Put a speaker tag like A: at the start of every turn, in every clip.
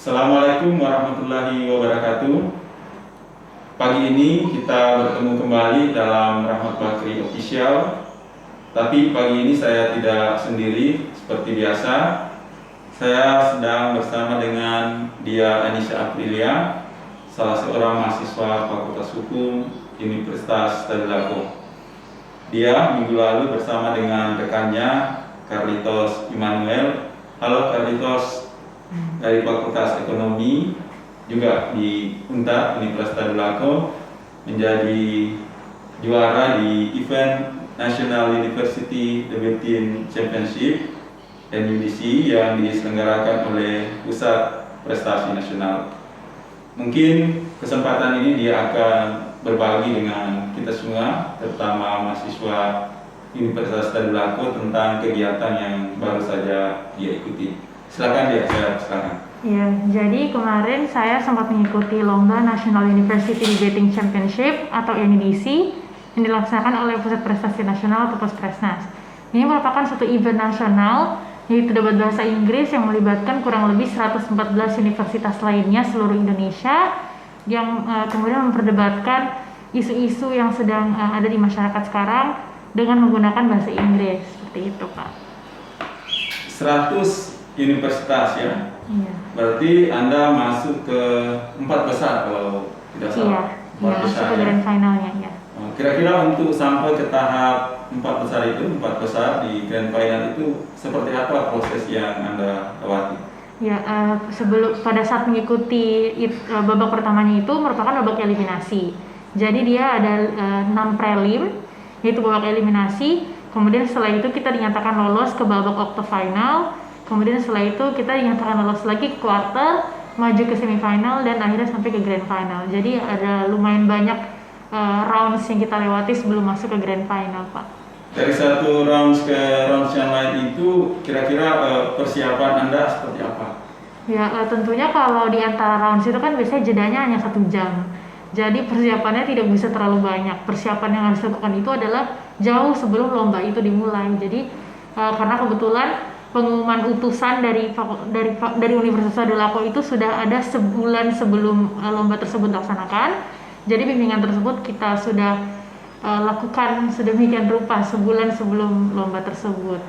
A: Assalamualaikum warahmatullahi wabarakatuh. Pagi ini kita bertemu kembali dalam Rahmat Bakri Official. Tapi pagi ini saya tidak sendiri seperti biasa. Saya sedang bersama dengan Dia Anisha Aprilia, salah seorang mahasiswa Fakultas Hukum Universitas Tadulako. Dia minggu lalu bersama dengan rekannya Carlitos Immanuel. Halo Carlitos, dari Fakultas Ekonomi juga di UNTAD Universitas Tadulako, menjadi juara di event National University Debating Championship NUDC yang diselenggarakan oleh Pusat Prestasi Nasional. Mungkin kesempatan ini dia akan berbagi dengan kita semua, terutama mahasiswa Universitas Tadulako, tentang kegiatan yang baru saja dia ikuti. Silakan dia, silakan.
B: Ya, jadi kemarin saya sempat mengikuti lomba National University Debating Championship atau NUDC yang dilaksanakan oleh Pusat Prestasi Nasional atau Puspresnas. Ini merupakan suatu event nasional, yaitu debat bahasa Inggris yang melibatkan kurang lebih 114 universitas lainnya seluruh Indonesia yang kemudian memperdebatkan isu-isu yang sedang ada di masyarakat sekarang dengan menggunakan bahasa Inggris. Seperti itu, Pak.
A: 100 universitas ya?
B: Iya.
A: Berarti Anda masuk ke 4 besar kalau tidak salah.
B: Iya,
A: 4
B: masuk
A: besar
B: ke grand finalnya ya.
A: Kira-kira untuk sampai ke tahap 4 besar di grand final itu seperti apa proses yang Anda lewati?
B: Ya, sebelum pada saat mengikuti babak pertamanya itu merupakan babak eliminasi. Jadi dia ada 6 prelim, yaitu babak eliminasi. Kemudian setelah itu kita dinyatakan lolos ke babak octofinal. Kemudian setelah itu kita dinyatakan lolos lagi ke quarter, maju ke semifinal, dan akhirnya sampai ke grand final. Jadi ada lumayan banyak rounds yang kita lewati sebelum masuk ke grand final, Pak.
A: Dari satu rounds ke rounds yang lain itu kira-kira persiapan Anda seperti apa?
B: Ya, tentunya kalau di antara rounds itu kan biasanya jedanya hanya 1 jam. Jadi persiapannya tidak bisa terlalu banyak. Persiapan yang harus dilakukan itu adalah jauh sebelum lomba itu dimulai. Jadi karena kebetulan pengumuman utusan dari Universitas Tadulako itu sudah ada sebulan sebelum lomba tersebut dilaksanakan. Jadi bimbingan tersebut kita sudah lakukan sedemikian rupa sebulan sebelum lomba tersebut.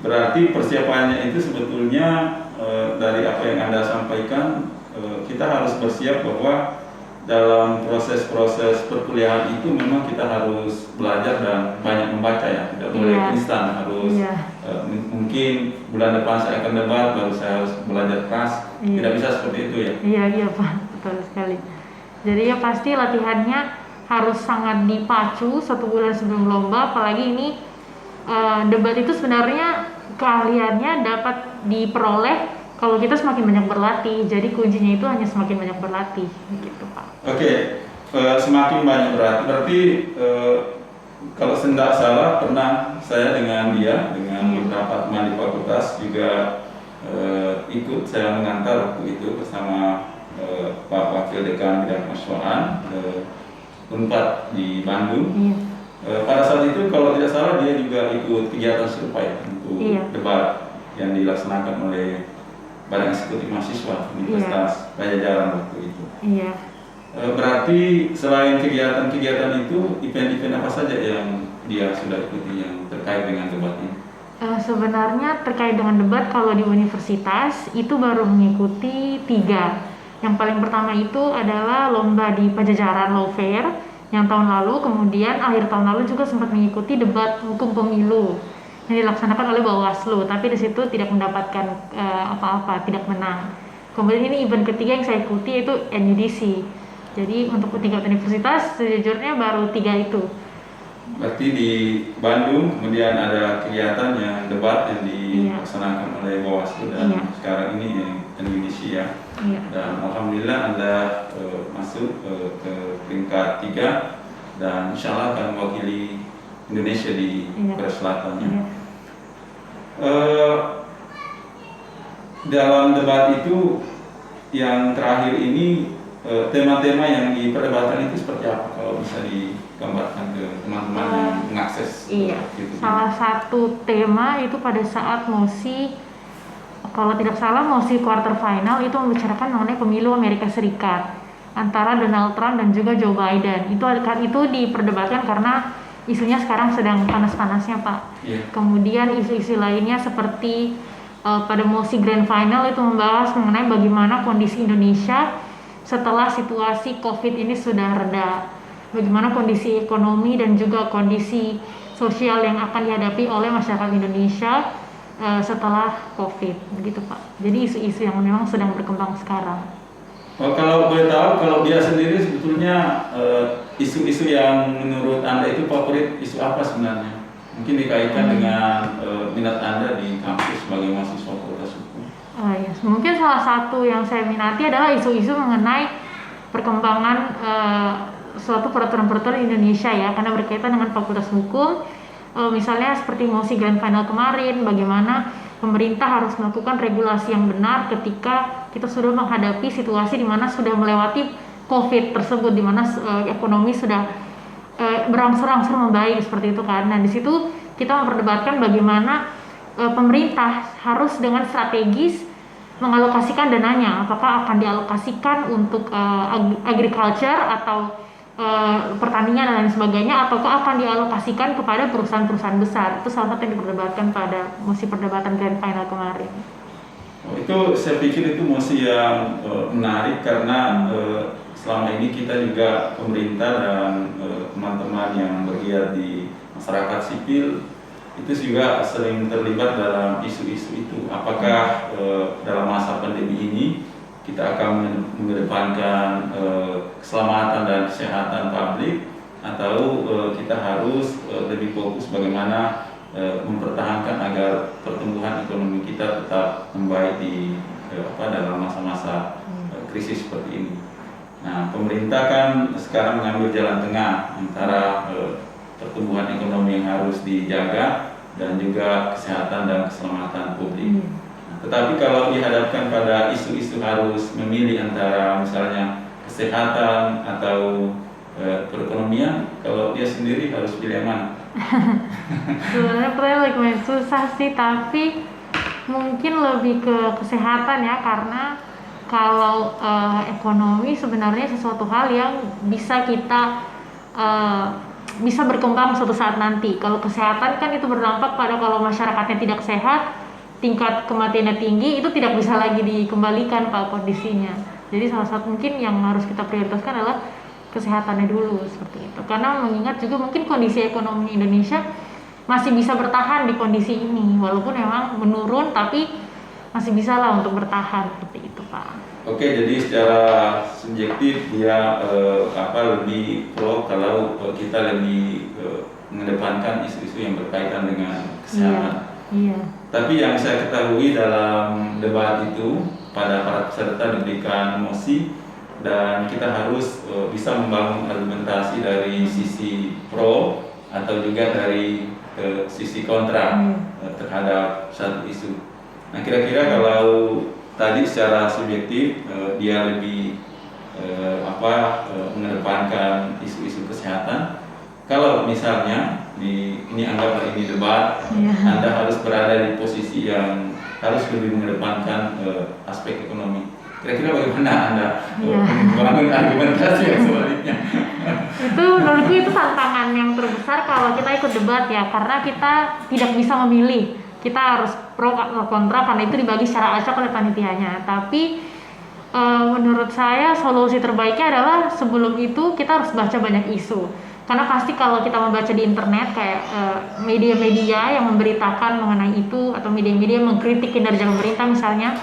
A: Berarti persiapannya itu sebetulnya dari apa yang Anda sampaikan, kita harus bersiap bahwa dalam proses-proses perkuliahan itu memang kita harus belajar dan banyak membaca ya, tidak boleh instan, harus mungkin bulan depan saya akan debat, baru saya harus belajar keras, tidak bisa seperti itu ya?
B: Iya Pak, betul sekali. Jadi ya pasti latihannya harus sangat dipacu 1 bulan sebelum lomba, apalagi ini debat itu sebenarnya keahliannya dapat diperoleh kalau kita semakin banyak berlatih. Jadi kuncinya itu hanya semakin banyak berlatih, gitu Pak.
A: Oke, semakin banyak berarti kalau tidak salah pernah saya dengan beberapa teman di fakultas juga ikut saya mengantar waktu itu bersama Pak Wakil Dekan Bidang Kemahasiswaan Unpad di Bandung. Pada saat itu kalau tidak salah dia juga ikut kegiatan serupa ya untuk debat yang dilaksanakan oleh Badan Eksekutif Mahasiswa Universitas Pajajaran waktu itu.
B: Iya.
A: Berarti selain kegiatan-kegiatan itu, event-event apa saja yang dia sudah ikuti yang terkait dengan debat ini?
B: Sebenarnya terkait dengan debat kalau di universitas itu baru mengikuti 3. Yang paling pertama itu adalah lomba di Pajajaran Law Fair yang tahun lalu, kemudian akhir tahun lalu juga sempat mengikuti debat hukum pemilu yang dilaksanakan oleh Bawaslu, tapi di situ tidak mendapatkan apa-apa, tidak menang. Kemudian ini event ketiga yang saya ikuti itu NUDC. Jadi untuk tingkat universitas sejujurnya baru 3 itu.
A: Berarti di Bandung kemudian ada kegiatan yang debat yang dilaksanakan oleh Bawaslu dan sekarang ini NUDC ya. Dan alhamdulillah Anda masuk ke peringkat 3 dan insya Allah akan mewakili Indonesia di Korea Selatan. Dalam debat itu yang terakhir ini tema-tema yang diperdebatkan itu seperti apa kalau bisa digambarkan ke teman-teman yang mengakses?
B: Salah satu tema itu pada saat mosi kalau tidak salah mosi quarter final itu membicarakan mengenai pemilu Amerika Serikat antara Donald Trump dan juga Joe Biden. Itu diperdebatkan karena isunya sekarang sedang panas-panasnya, Pak. Kemudian isu-isu lainnya seperti pada mosi grand final itu membahas mengenai bagaimana kondisi Indonesia setelah situasi COVID ini sudah reda, bagaimana kondisi ekonomi dan juga kondisi sosial yang akan dihadapi oleh masyarakat Indonesia setelah COVID, begitu Pak. Jadi isu-isu yang memang sedang berkembang sekarang.
A: Kalau boleh tahu, kalau dia sendiri sebetulnya isu-isu yang menurut Anda itu favorit isu apa sebenarnya? Mungkin dikaitkan dengan minat Anda di kampus sebagai mahasiswa Fakultas Hukum.
B: Ya. Mungkin salah satu yang saya minati adalah isu-isu mengenai perkembangan suatu peraturan-peraturan Indonesia ya, karena berkaitan dengan Fakultas Hukum. Misalnya seperti mosi grand final kemarin, bagaimana pemerintah harus melakukan regulasi yang benar ketika kita sudah menghadapi situasi di mana sudah melewati COVID tersebut, di mana ekonomi sudah berangsur-angsur membaik seperti itu kan. Nah di situ kita memperdebatkan bagaimana pemerintah harus dengan strategis mengalokasikan dananya, apakah akan dialokasikan untuk agriculture atau pertanian dan lain sebagainya, ataukah akan dialokasikan kepada perusahaan-perusahaan besar. Itu salah satu yang diperdebatkan pada mosi perdebatan grand final kemarin.
A: Itu saya pikir itu mosi yang menarik karena selama ini kita juga pemerintah dan teman-teman yang bergiat di masyarakat sipil itu juga sering terlibat dalam isu-isu itu. Apakah dalam masa pandemi ini kita akan mengedepankan keselamatan dan kesehatan publik, atau kita harus lebih fokus bagaimana mempertahankan agar pertumbuhan ekonomi kita tetap membaik di dalam masa-masa krisis seperti ini. Nah, pemerintah kan sekarang mengambil jalan tengah antara pertumbuhan ekonomi yang harus dijaga dan juga kesehatan dan keselamatan publik. Tetapi kalau dihadapkan pada isu-isu harus memilih antara misalnya kesehatan atau perekonomian, kalau dia sendiri harus pilih yang mana?
B: Sebenarnya pertanyaan susah sih, tapi mungkin lebih ke kesehatan ya, karena kalau ekonomi sebenarnya sesuatu hal yang bisa kita bisa berkembang suatu saat nanti. Kalau kesehatan kan itu berdampak pada kalau masyarakatnya tidak sehat, tingkat kematiannya tinggi, itu tidak bisa lagi dikembalikan Pak kondisinya. Jadi salah satu mungkin yang harus kita prioritaskan adalah kesehatannya dulu seperti itu. Karena mengingat juga mungkin kondisi ekonomi Indonesia masih bisa bertahan di kondisi ini, walaupun memang menurun tapi masih bisa lah untuk bertahan seperti itu Pak.
A: Oke, jadi secara subjektif dia lebih pro kalau kita lebih mengedepankan isu-isu yang berkaitan dengan kesehatan.
B: Iya.
A: Tapi yang saya ketahui dalam debat itu pada para peserta diberikan mosi dan kita harus bisa membangun argumentasi dari sisi pro atau juga dari sisi kontra terhadap satu isu. Nah, kira-kira kalau tadi secara subjektif dia lebih mengedepankan isu-isu kesehatan. Kalau misalnya ini anggaplah ini debat, Anda harus berada di posisi yang harus lebih mengedepankan aspek ekonomi. Kira-kira bagaimana Anda membangun argumentasi yang sebaliknya?
B: Itu menurutku itu tantangan yang terbesar kalau kita ikut debat ya, karena kita tidak bisa memilih. Kita harus pro atau kontra karena itu dibagi secara acak oleh panitianya. Tapi menurut saya solusi terbaiknya adalah sebelum itu kita harus baca banyak isu. Karena pasti kalau kita membaca di internet kayak media-media yang memberitakan mengenai itu atau media-media mengkritik kinerja pemerintah misalnya,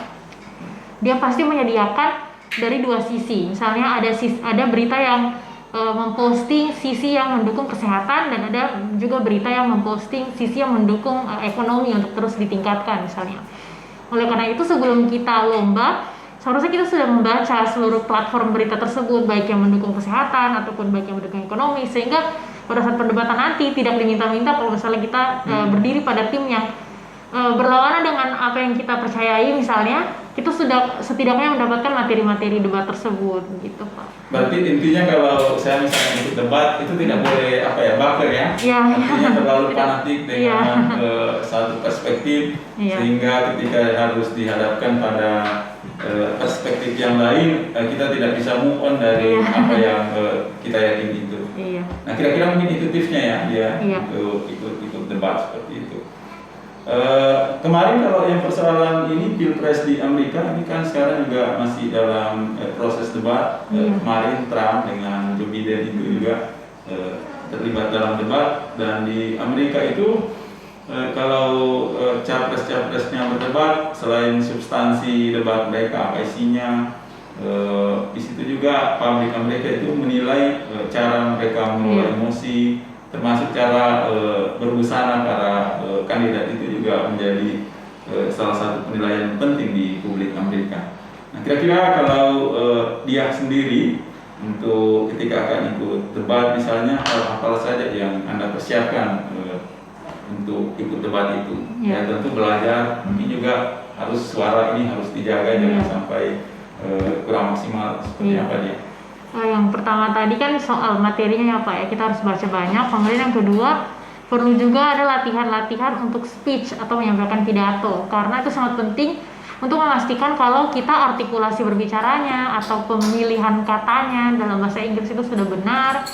B: dia pasti menyediakan dari dua sisi. Misalnya ada berita yang memposting sisi yang mendukung kesehatan dan ada juga berita yang memposting sisi yang mendukung ekonomi untuk terus ditingkatkan misalnya. Oleh karena itu sebelum kita lomba, seharusnya kita sudah membaca seluruh platform berita tersebut, baik yang mendukung kesehatan ataupun baik yang mendukung ekonomi, sehingga pada saat perdebatan nanti tidak diminta-minta kalau misalnya kita berdiri pada tim yang berlawanan dengan apa yang kita percayai misalnya, kita sudah setidaknya mendapatkan materi-materi debat tersebut gitu Pak.
A: Berarti intinya kalau saya misalnya ikut debat itu tidak boleh baper ya?
B: Iya.
A: Artinya terlalu
B: Tidak.
A: fanatik dengan satu perspektif
B: Iya.
A: sehingga ketika harus dihadapkan pada perspektif yang lain kita tidak bisa move on dari apa yang kita yakini itu.
B: Iya.
A: Nah kira-kira mungkin itu tipsnya ya dia
B: Iya.
A: ikut debat seperti itu. Kemarin kalau yang persoalan ini Pilpres di Amerika ini kan sekarang juga masih dalam proses debat. Kemarin Trump dengan Joe Biden itu juga terlibat dalam debat, dan di Amerika itu kalau capres-capresnya berdebat, selain substansi debat mereka apa isinya, di situ juga publik Amerika itu menilai cara mereka mengelola emosi, termasuk cara berbusana para kandidat itu juga menjadi salah satu penilaian penting di publik Amerika. Nah, kira-kira kalau dia sendiri untuk ketika akan ikut debat misalnya, apa saja yang Anda persiapkan untuk ikut debat itu? Ya tentu belajar, mungkin juga harus suara ini harus dijaga jangan sampai kurang maksimal seperti apa dia.
B: Yang pertama tadi kan soal materinya ya Pak ya, kita harus baca banyak. Kemudian yang kedua perlu juga ada latihan-latihan untuk speech atau menyampaikan pidato, karena itu sangat penting untuk memastikan kalau kita artikulasi berbicaranya atau pemilihan katanya dalam bahasa Inggris itu sudah benar.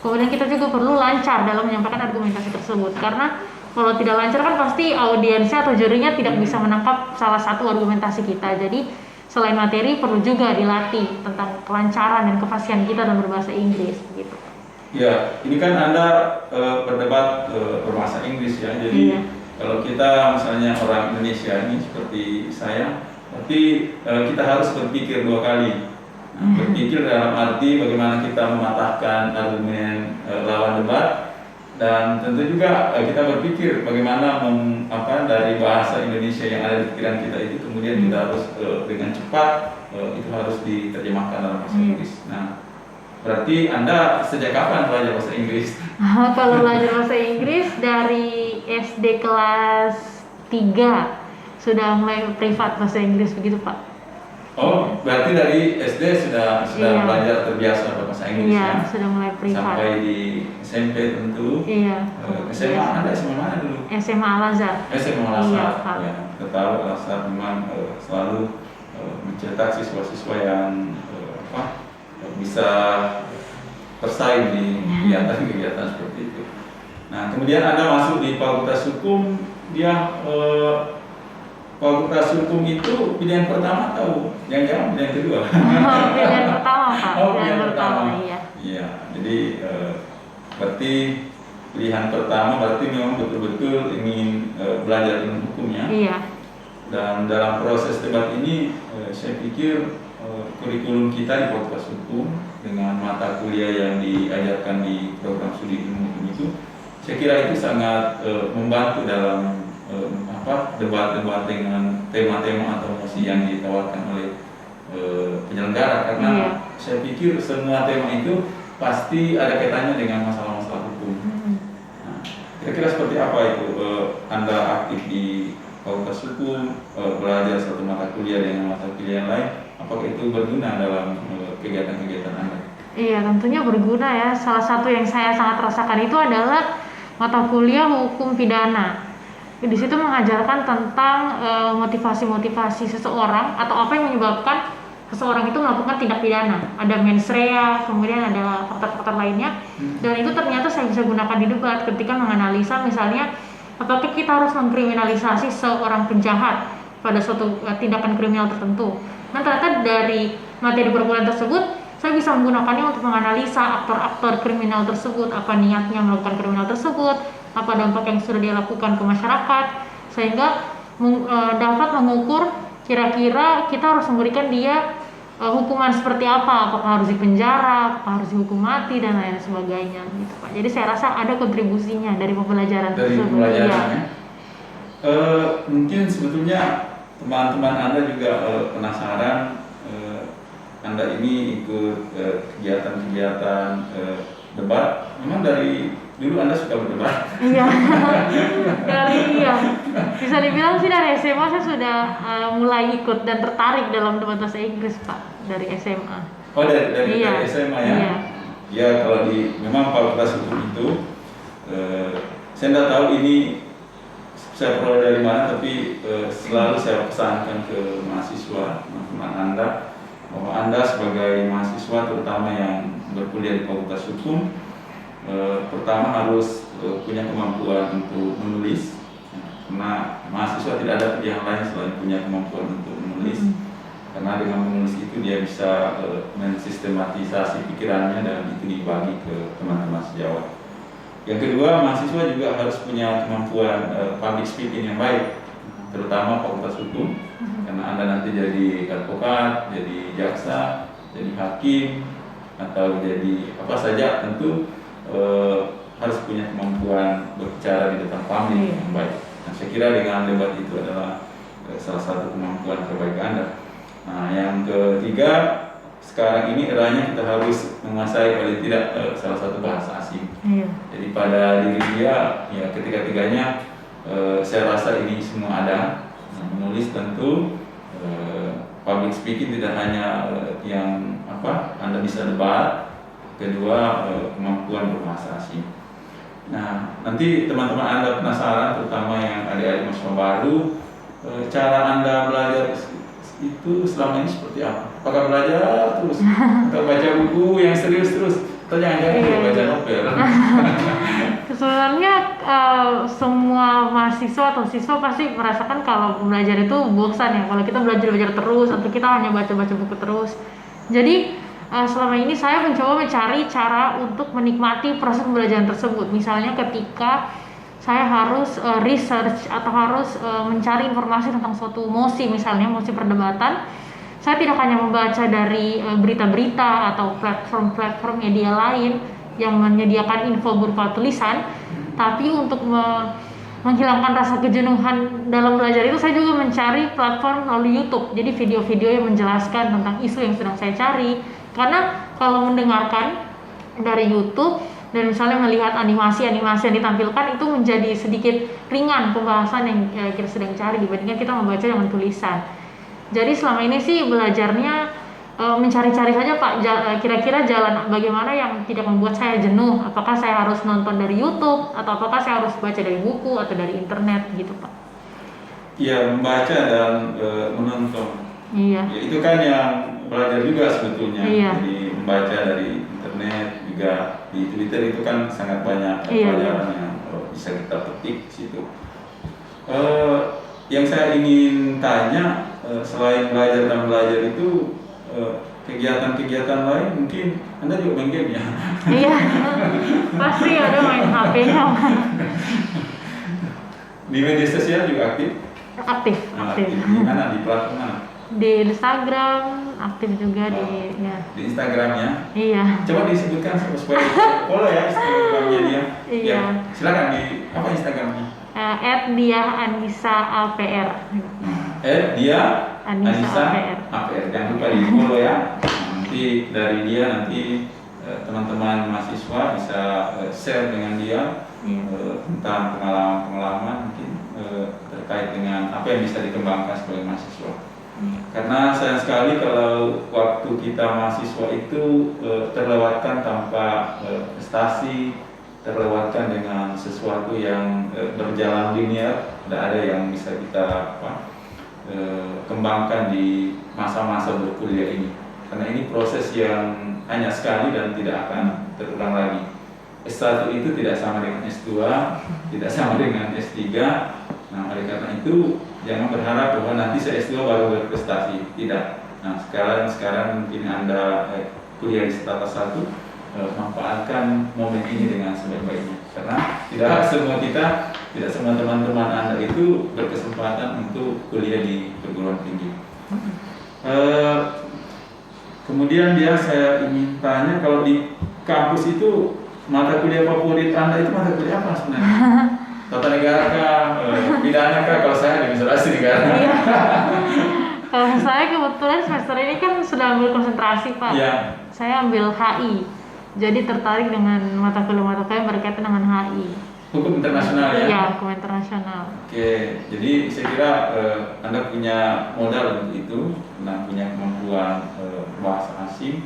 B: Kemudian kita juga perlu lancar dalam menyampaikan argumentasi tersebut, karena kalau tidak lancar kan pasti audiensnya atau jurinya tidak bisa menangkap salah satu argumentasi kita. Jadi selain materi perlu juga dilatih tentang kelancaran dan kefasihan kita dalam berbahasa Inggris gitu.
A: Ya, ini kan Anda berdebat berbahasa Inggris ya. Jadi kalau kita misalnya orang Indonesia ini seperti saya, berarti kita harus berpikir dua kali. Berpikir dalam arti bagaimana kita mematahkan argumen lawan debat, dan tentu juga kita berpikir bagaimana dari bahasa Indonesia yang ada di pikiran kita itu kemudian kita harus dengan cepat itu harus diterjemahkan dalam bahasa Inggris. Nah, berarti Anda sejak kapan belajar bahasa Inggris?
B: Kalau belajar bahasa Inggris dari SD kelas 3 sudah mulai privat bahasa Inggris begitu Pak.
A: Oh, berarti dari SD sudah belajar terbiasa bahasa Inggris ya?
B: Sudah mulai privat.
A: Sampai di SMP tentu. SMA Anda SMA mana dulu?
B: SMA Al-Azhar.
A: SMA Al-Azhar. Ya, kita tahu Al-Azhar memang selalu mencetak siswa-siswa yang bisa bersaing di kegiatan-kegiatan seperti itu. Nah, kemudian Anda masuk di Fakultas Hukum, dia Fakultas Hukum itu pilihan pertama atau jangan-jangan pilihan kedua?
B: Pilihan pertama Pak.
A: Pilihan pertama.
B: Iya.
A: Iya, jadi berarti pilihan pertama berarti memang betul-betul ingin belajar ilmu hukumnya.
B: Iya.
A: Dan dalam proses debat ini saya pikir kurikulum kita di Fakultas Hukum dengan mata kuliah yang diajarkan di program studi ilmu hukum itu, saya kira itu sangat membantu dalam debat-debat dengan tema-tema atau mosi yang ditawarkan oleh penyelenggara, karena saya pikir semua tema itu pasti ada kaitannya dengan masalah-masalah hukum. Nah, kira-kira seperti apa itu Anda aktif di Fakultas Hukum, belajar satu mata kuliah dengan mata kuliah yang lain, apakah itu berguna dalam kegiatan-kegiatan Anda?
B: Iya, tentunya berguna ya. Salah satu yang saya sangat rasakan itu adalah mata kuliah hukum pidana. Di situ mengajarkan tentang motivasi-motivasi seseorang atau apa yang menyebabkan seseorang itu melakukan tindak pidana. Ada mens rea, kemudian ada faktor-faktor lainnya. Dan itu ternyata saya bisa gunakan di debat ketika menganalisa misalnya apakah kita harus mengkriminalisasi seorang penjahat pada suatu tindakan kriminal tertentu. Nah, ternyata dari materi perkuliahan tersebut saya bisa menggunakannya untuk menganalisa aktor-aktor kriminal tersebut, apa niatnya melakukan kriminal tersebut, apa dampak yang sudah dia lakukan ke masyarakat, sehingga dapat mengukur kira-kira kita harus memberikan dia hukuman seperti apa, apakah harus dipenjara, apakah harus dihukum mati dan lain sebagainya gitu Pak. Jadi saya rasa ada kontribusinya dari pembelajaran tersebut.
A: Mungkin sebetulnya teman-teman Anda juga penasaran, Anda ini ikut kegiatan-kegiatan debat. Memang dari dulu Anda suka berdebat?
B: Iya. Bisa dibilang sih dari SMA saya sudah mulai ikut dan tertarik dalam debat bahasa Inggris, Pak, dari SMA.
A: Oh, dari
B: Iya.
A: SMA ya?
B: Iya.
A: Ya, kalau memang fakultas hukum itu, saya tidak tahu ini saya peroleh dari mana, tapi selalu saya pesankan ke mahasiswa, teman-teman Anda, bahwa Anda sebagai mahasiswa terutama yang berkuliah di fakultas hukum, pertama harus punya kemampuan untuk menulis, karena mahasiswa tidak ada pilihan lain selain punya kemampuan untuk menulis. Karena dengan menulis itu dia bisa mensistematisasi pikirannya dan itu dibagi ke teman-teman sejawat. Yang kedua, mahasiswa juga harus punya kemampuan public speaking yang baik, terutama fakultas hukum, karena Anda nanti jadi advokat, jadi jaksa, jadi hakim, atau jadi apa saja, tentu harus punya kemampuan berbicara di depan publik yang baik. Nah, saya kira dengan debat itu adalah salah satu kemampuan terbaik Anda. Nah, yang ketiga, sekarang ini eranya kita harus menguasai paling tidak salah satu bahasa asing. Jadi pada diri dia, ya ketiga-tiganya saya rasa ini semua ada. Nah, menulis tentu, public speaking tidak hanya yang Anda bisa debat. Kedua, kemampuan berbahasa asing. Nah, nanti teman-teman Anda penasaran, terutama yang adik-adik mahasiswa baru, cara Anda belajar itu selama ini seperti apa? Apakah belajar terus atau baca buku yang serius terus? Atau jangan-jangan baca novel?
B: Sebenarnya semua mahasiswa atau siswa pasti merasakan kalau belajar itu bosan ya. Kalau kita belajar terus atau kita hanya baca-baca buku terus. Jadi selama ini saya mencoba mencari cara untuk menikmati proses pembelajaran tersebut. Misalnya ketika saya harus research atau harus mencari informasi tentang suatu mosi, misalnya mosi perdebatan, saya tidak hanya membaca dari berita-berita atau platform-platform media lain yang menyediakan info berupa tulisan, tapi untuk menghilangkan rasa kejenuhan dalam belajar itu saya juga mencari platform melalui YouTube. Jadi video-video yang menjelaskan tentang isu yang sedang saya cari. Karena kalau mendengarkan dari YouTube dan misalnya melihat animasi-animasi yang ditampilkan itu menjadi sedikit ringan pembahasan yang kita sedang cari dibandingkan kita membaca dengan tulisan. Jadi selama ini sih belajarnya mencari-cari saja Pak, kira-kira jalan bagaimana yang tidak membuat saya jenuh. Apakah saya harus nonton dari YouTube atau apakah saya harus baca dari buku atau dari internet gitu Pak?
A: Iya, membaca dan menonton.
B: Iya.
A: Ya, itu kan yang belajar juga sebetulnya.
B: Iya.
A: Jadi membaca dari internet juga, di Twitter itu kan sangat banyak
B: Iya.
A: pelajaran yang bisa kita petik di situ. Yang saya ingin tanya, selain belajar dan belajar itu kegiatan-kegiatan lain mungkin Anda juga main game ya?
B: Iya, pasti ada main HP-nya.
A: Di media sosial juga aktif?
B: Aktif.
A: Di mana? Di platform mana?
B: Di Instagram, aktif juga di
A: Di Instagramnya?
B: Iya.
A: Coba disebutkan supaya follow ya Instagramnya dia.
B: Iya.
A: Ya, silakan apa Instagramnya?
B: @diah_anissa_apr.
A: Dia
B: Anissa
A: APR. Jangan lupa di follow ya. Nanti dari dia teman-teman mahasiswa bisa share dengan dia tentang pengalaman mungkin terkait dengan apa yang bisa dikembangkan sebagai mahasiswa. Karena sayang sekali kalau waktu kita mahasiswa itu terlewatkan tanpa prestasi, terlewatkan dengan sesuatu yang berjalan linear, tidak ada yang bisa kita kembangkan di masa-masa berkuliah ini. Karena ini proses yang hanya sekali dan tidak akan terulang lagi. S1 itu tidak sama dengan S2, tidak sama dengan S3. Nah, oleh karena itu jangan berharap bahwa nanti saya S2 baru berprestasi. Tidak. Nah, sekarang mungkin Anda kuliah di strata 1, manfaatkan momen ini dengan sebaik-baiknya. Karena tidak semua teman-teman Anda itu berkesempatan untuk kuliah di perguruan tinggi. Kemudian saya ingin tanya, kalau di kampus itu mata kuliah favorit Anda itu mata kuliah apa sebenarnya? Tata negara kah? Pidana kah? Kalau saya administrasi negara.
B: Iya. Kalau saya kebetulan semester ini kan sudah ambil konsentrasi Pak.
A: Iya.
B: Saya ambil HI. Jadi tertarik dengan mata kuliah yang berkaitan dengan HI.
A: Hukum internasional ya?
B: Iya, hukum internasional.
A: Oke, jadi saya kira Anda punya modal untuk itu, Anda punya kemampuan bahasa asing.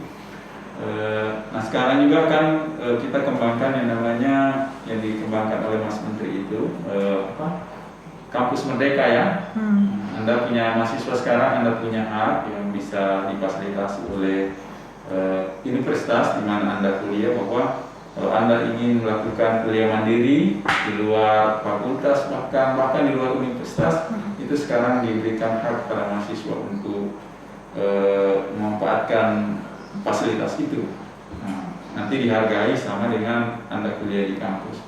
A: Nah sekarang juga kan kita kembangkan yang namanya yang dikembangkan oleh Mas Menteri itu Kampus Merdeka ya. Anda punya mahasiswa sekarang, Anda punya hak yang bisa difasilitasi oleh universitas di mana Anda kuliah, bahwa kalau Anda ingin melakukan kuliah mandiri di luar fakultas, bahkan di luar universitas, itu sekarang diberikan hak kepada mahasiswa untuk memanfaatkan fasilitas itu. Nah, nanti dihargai sama dengan Anda kuliah di kampus.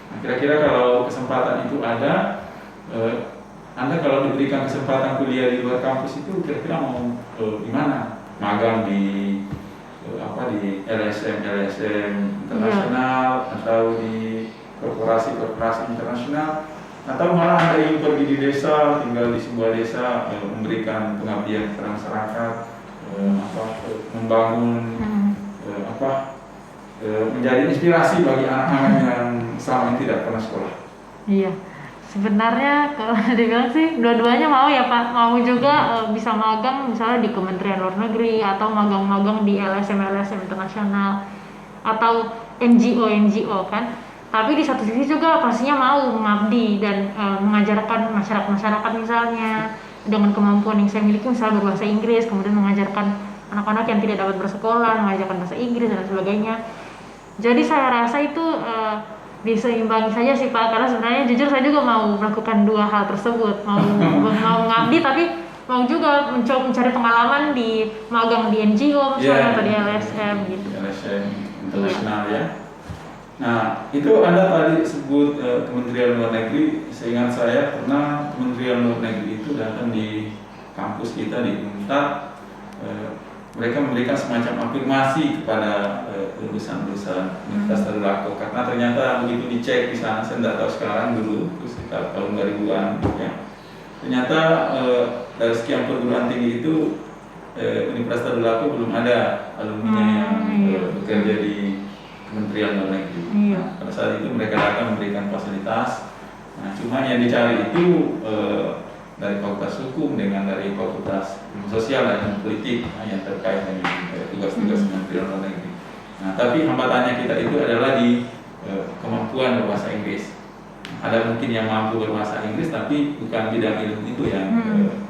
A: Nah, kira-kira kalau kesempatan itu ada, Anda kalau diberikan kesempatan kuliah di luar kampus itu kira-kira mau di mana? Magang di di LSM internasional, atau di korporasi internasional, atau malah Anda ingin pergi di desa, tinggal di sebuah desa, memberikan pengabdian kepada masyarakat, membangun menjadi inspirasi bagi anak-anak yang selama ini tidak pernah sekolah.
B: Iya. Sebenarnya kalau dibilang sih dua-duanya mau ya Pak, mau juga bisa magang misalnya di Kementerian Luar Negeri, atau magang-magang di LSM internasional, atau NGO kan. Tapi di satu sisi juga pastinya mau mengabdi dan mengajarkan masyarakat misalnya dengan kemampuan yang saya miliki, misalnya berbahasa Inggris, kemudian mengajarkan anak-anak yang tidak dapat bersekolah, mengajarkan bahasa Inggris dan sebagainya. Jadi saya rasa itu diseimbangi saja sih Pak, karena sebenarnya jujur saya juga mau melakukan dua hal tersebut, mau mengabdi tapi mau juga mencoba mencari pengalaman di magang di NGO misalnya, atau di LSM gitu.
A: LSM internasional ya. Nah itu Anda tadi sebut Kementerian Luar Negeri. Seingat saya pernah Kementerian Luar Negeri itu datang di kampus kita di Unpad. Mereka memberikan semacam afirmasi kepada lulusan-lulusan Universitas Tadulako, karena ternyata begitu dicek di sana, saya tidak tahu sekarang, dulu itu sekitar tahun 2000-an ya. Ternyata dari sekian perguruan tinggi itu Universitas Tadulako belum ada alumni yang bekerja di Kementerian Luar Negeri. Nah, pada saat itu mereka datang memberikan fasilitas. Nah, cuma yang dicari itu dari Fakultas Hukum dengan dari Fakultas Sosial dan Politik yang terkait dengan tugas-tugas Kementerian Luar Negeri. Nah, tapi hambatannya kita itu adalah di kemampuan berbahasa Inggris. Ada mungkin yang mampu berbahasa Inggris, tapi bukan bidang ilmu itu yang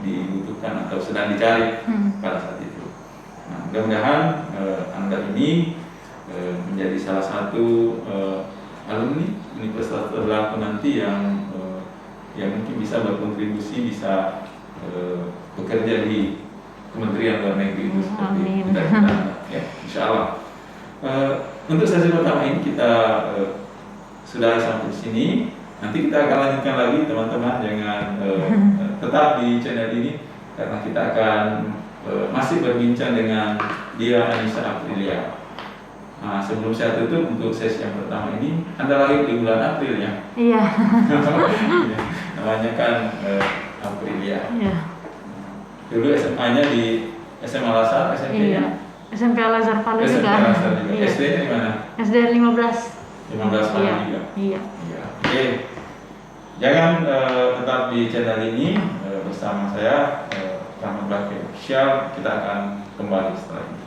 A: dibutuhkan atau sedang dicari pada saat itu. Nah, mudah-mudahan Anda ini menjadi salah satu alumni Universitas Tadulako nanti yang mungkin bisa berkontribusi, bisa bekerja di Kementerian Luar Negeri itu seperti kita ya, insya Allah. Untuk sesi pertama ini kita sudah sampai di sini. Nanti kita akan lanjutkan lagi teman-teman, jangan tetap di channel ini karena kita akan masih berbincang dengan Dia Anissa Aprilia. Nah, sebelum saya tutup untuk sesi yang pertama ini, Anda lahir di bulan April ya?
B: Iya.
A: Namanya kan Aprilia.
B: Iya.
A: Dulu SMA-nya di SMA Al-Azhar, SMP-nya?
B: Iya. SMP Al-Azhar Palu
A: SMP
B: juga.
A: Al-Azhar juga.
B: Iya.
A: SD-nya di mana?
B: SD 15.
A: 15 Palu
B: Iya.
A: juga.
B: Iya.
A: Iya. Oke. Jangan tetap di channel ini bersama saya Rahmat Bakri Official. Kita akan kembali setelah ini.